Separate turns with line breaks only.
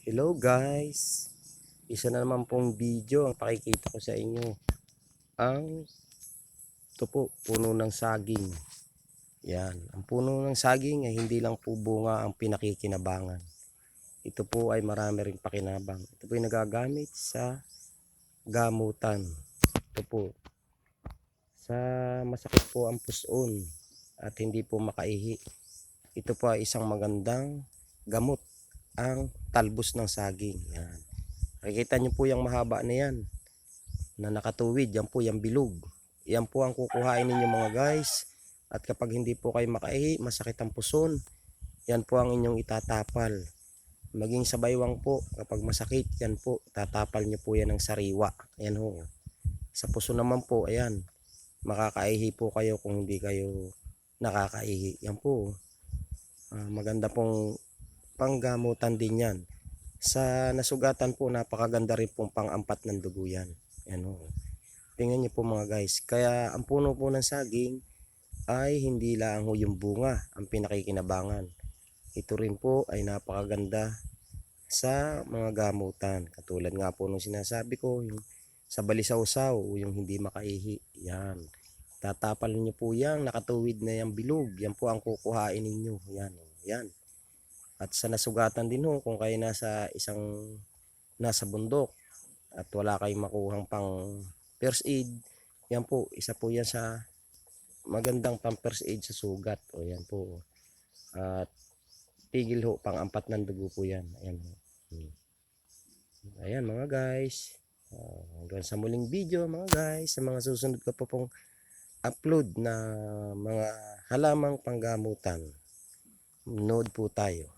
Hello guys, isa na naman pong video ang pakikita ko sa inyo. Ito po, puno ng saging. Yan, ang puno ng saging ay hindi lang po bunga ang pinakikinabangan. Ito po ay marami ring pakinabang. Ito po ay nagagamit sa gamutan. Ito po, sa masakit po ang puson at hindi po makaihi. Ito po ay isang magandang gamot, ang talbos ng saging. Yan. Nakikita nyo po yung mahaba na yan na nakatuwid, yan po yung bilog. Yan po ang kukuhain ninyo mga guys. At kapag hindi po kayo makaihi, masakit ang puson, yan po ang inyong itatapal. Maging sa baywang po, kapag masakit, yan po, tatapal nyo po yan ng sariwa. Ayan ho. Sa puso naman po, ayan, makakaihi po kayo kung hindi kayo nakakaihi. Yan po. Maganda pong panggamutan din yan. Sa nasugatan po, napakaganda rin pong pang-ampat ng dugo yan. Ayan o. Tingnan nyo po mga guys. Kaya ang puno po ng saging ay hindi lang ho yung bunga ang pinakikinabangan. Ito rin po ay napakaganda sa mga gamutan. Katulad nga po nung sinasabi ko, yung sa balisaw-saw, yung hindi makaihi. Yan. Tatapal nyo po yan, nakatuwid na yung bilog. Yan po ang kukuhain ninyo. Yan. Yan. At sa nasugatan din ho, kung kayo nasa bundok at wala kayong makuhang pang first aid, yan po, isa po yan sa magandang pang first aid sa sugat. O yan po. At tigil ho, pang-ampat ng dugo po yan. Ayan ho. Ayan mga guys. Hanggang sa muling video mga guys. Sa mga susunod ko po pong upload na mga halamang panggamutan. Nood po tayo.